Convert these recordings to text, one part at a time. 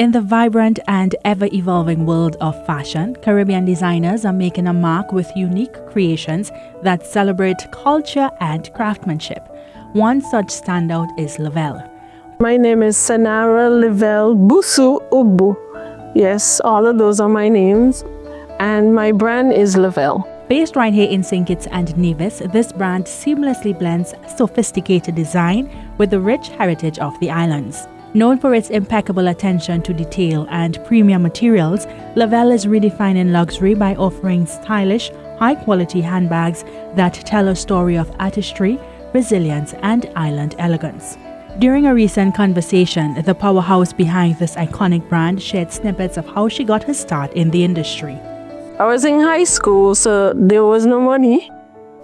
In the vibrant and ever-evolving world of fashion, Caribbean designers are making a mark with unique creations that celebrate culture and craftsmanship. One such standout is Lyvelle. My name is Senara Lyvelle Busu Ubu. Yes, all of those are my names. And my brand is Lyvelle. Based right here in St. Kitts and Nevis, this brand seamlessly blends sophisticated design with the rich heritage of the islands. Known for its impeccable attention to detail and premium materials, Lyvelle is redefining luxury by offering stylish, high-quality handbags that tell a story of artistry, resilience, and island elegance. During a recent conversation, the powerhouse behind this iconic brand shared snippets of how she got her start in the industry. I was in high school, so there was no money.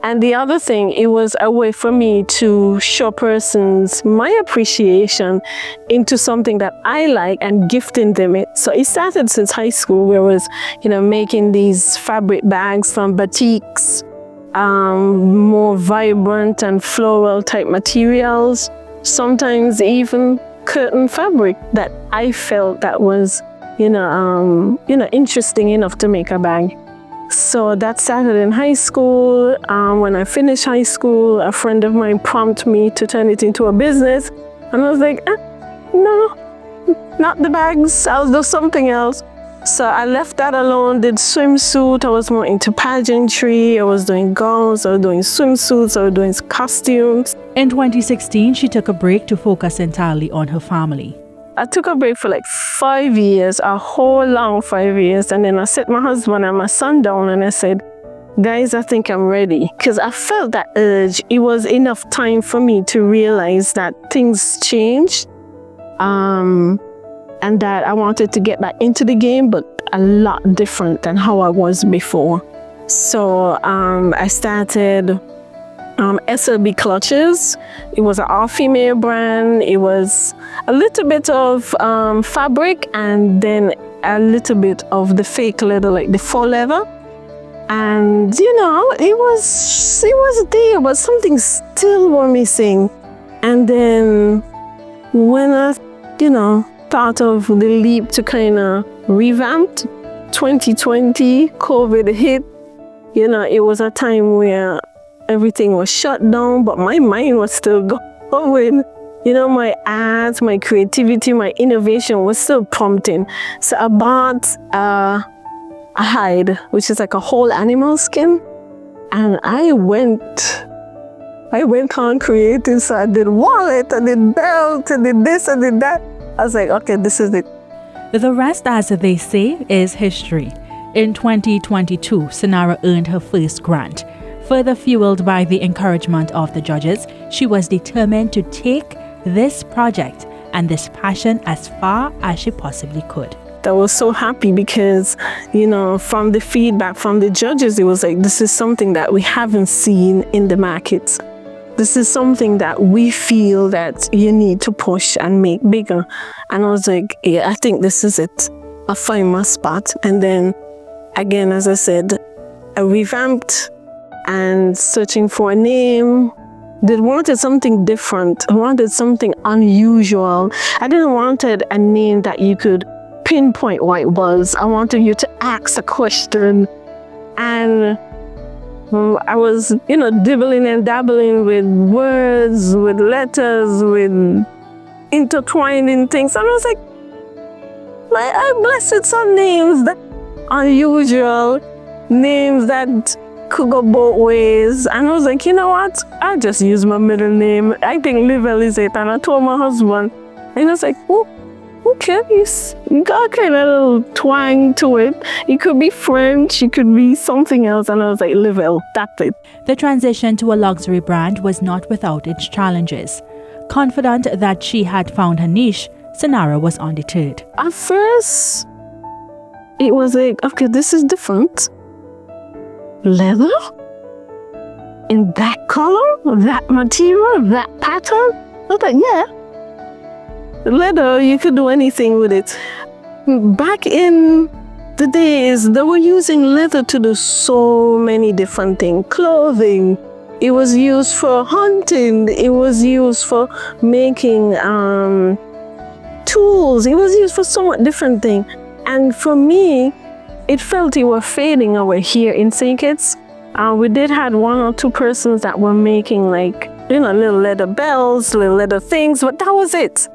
And the other thing, it was a way for me to show persons my appreciation into something that I like and gifting them it. So it started since high school, where I was, making these fabric bags from batiks, more vibrant and floral type materials, sometimes even curtain fabric that I felt that was, interesting enough to make a bag. So that started in high school. When I finished high school, a friend of mine prompted me to turn it into a business. And I was like, no, not the bags. I'll do something else. So I left that alone, did swimsuit. I was more into pageantry. I was doing gowns, I was doing swimsuits, I was doing costumes. In 2016, she took a break to focus entirely on her family. I took a break for like 5 years, a whole long 5 years. And then I set my husband and my son down and I said, guys, I think I'm ready. Because I felt that urge. It was enough time for me to realize that things changed. And that I wanted to get back into the game, but a lot different than how I was before. So I started SLB Clutches. It was an all-female brand. It was a little bit of fabric and then a little bit of the fake leather, like the faux leather. And it was there, but something still was missing. And then when I thought of the leap to kind of revamp, 2020, COVID hit. It was a time where everything was shut down, but my mind was still going. My art, my creativity, my innovation was still prompting. So I bought a hide, which is like a whole animal skin. And I went on creating. So I did wallet, I did belt, I did this, I did that. I was like, okay, this is it. The rest, as they say, is history. In 2022, Senara earned her first grant. Further fueled by the encouragement of the judges, she was determined to take this project and this passion as far as she possibly could. I was so happy because, from the feedback from the judges, it was like, this is something that we haven't seen in the markets. This is something that we feel that you need to push and make bigger. And I was like, yeah, I think this is it. I find my spot. And then, again, as I said, I revamped and searching for a name. They wanted something different. I wanted something unusual. I didn't want a name that you could pinpoint what it was. I wanted you to ask a question. And I was, dibbling and dabbling with words, with letters, with intertwining things. And I was like, I blessed some names that unusual, names that could go both ways. And I was like, you know what? I'll just use my middle name. I think Lyvelle is it. And I told my husband, and I was like, oh, okay, you got kind of a little twang to it. It could be French, it could be something else. And I was like, Lyvelle, that's it. The transition to a luxury brand was not without its challenges. Confident that she had found her niche, Senara was undeterred. At first, it was like, okay, this is different. Leather? In that color? That material? That pattern? I was like, yeah. Leather, you could do anything with it. Back in the days, they were using leather to do so many different things. Clothing. It was used for hunting. It was used for making tools. It was used for so much different things. And for me, it felt it was fading away here in St. Kitts. We did had 1 or 2 persons that were making like, little leather bells, little leather things, but that was it.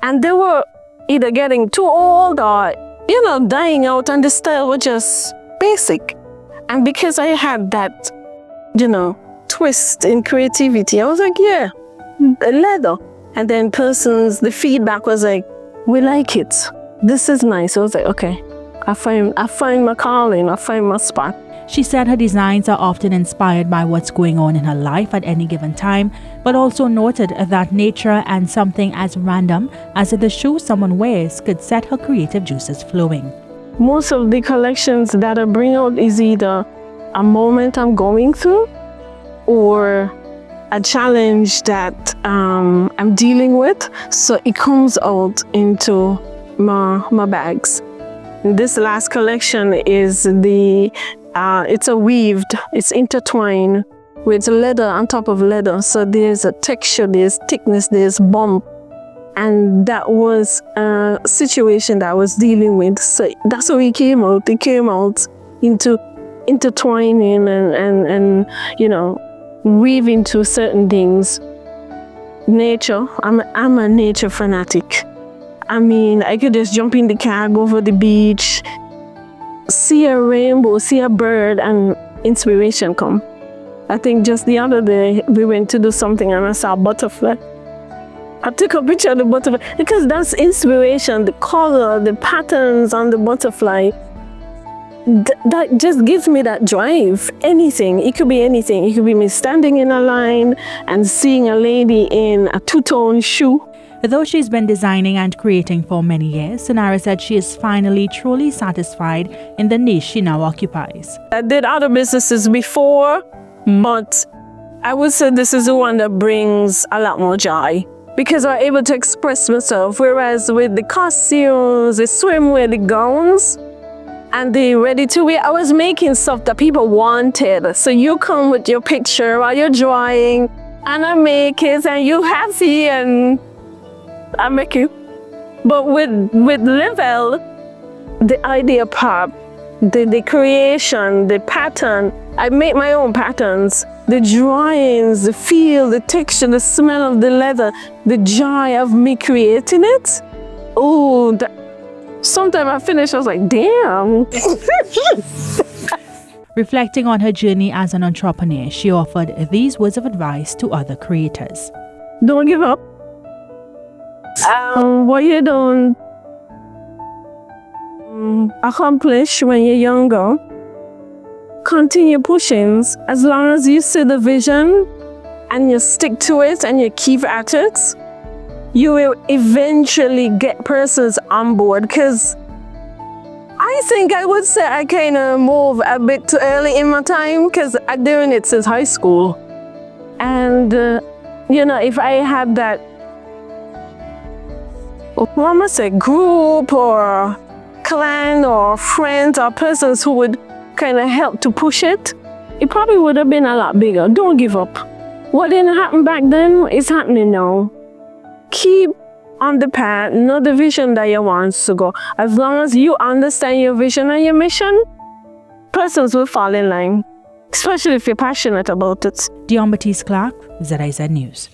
And they were either getting too old or, dying out, and the style was just basic. And because I had that, twist in creativity, I was like, yeah, leather. And then the feedback was like, we like it. This is nice. I was like, okay, I find my calling, I find my spot. She said her designs are often inspired by what's going on in her life at any given time, but also noted that nature and something as random as the shoes someone wears could set her creative juices flowing. Most of the collections that I bring out is either a moment I'm going through or a challenge that I'm dealing with. So it comes out into my bags. This last collection is it's a weaved, it's intertwined with leather on top of leather. So there's a texture, there's thickness, there's bump. And that was a situation that I was dealing with. So that's how it came out. It came out into intertwining and weaving to certain things. Nature, I'm a nature fanatic. I mean, I could just jump in the car, go over the beach, see a rainbow, see a bird, and inspiration come. I think just the other day, we went to do something and I saw a butterfly. I took a picture of the butterfly because that's inspiration, the color, the patterns on the butterfly. That just gives me that drive. Anything, it could be anything. It could be me standing in a line and seeing a lady in a two-tone shoe. Though she's been designing and creating for many years, Sonara said she is finally truly satisfied in the niche she now occupies. I did other businesses before, but I would say this is the one that brings a lot more joy because I'm able to express myself. Whereas with the costumes, the swimwear, the gowns, and the ready-to-wear, I was making stuff that people wanted. So you come with your picture while you're drawing, and I make it, and you're happy, and I make it. But with Lyvelle's, the idea pop, the creation, the pattern, I make my own patterns. The drawings, the feel, the texture, the smell of the leather, the joy of me creating it. Oh, sometimes I finish, I was like, damn. Reflecting on her journey as an entrepreneur, she offered these words of advice to other creators. Don't give up. What you don't accomplish when you're younger, continue pushing. As long as you see the vision and you stick to it and you keep at it, you will eventually get persons on board. Because I think I would say I kind of move a bit too early in my time because I'm doing it since high school. And, if I had that, what must I say, group or clan or friends or persons who would kind of help to push it, it probably would have been a lot bigger. Don't give up. What didn't happen back then is happening now. Keep on the path, know the vision that you want to go. As long as you understand your vision and your mission, persons will fall in line, especially if you're passionate about it. Dion Batiste Clark, ZIZ News.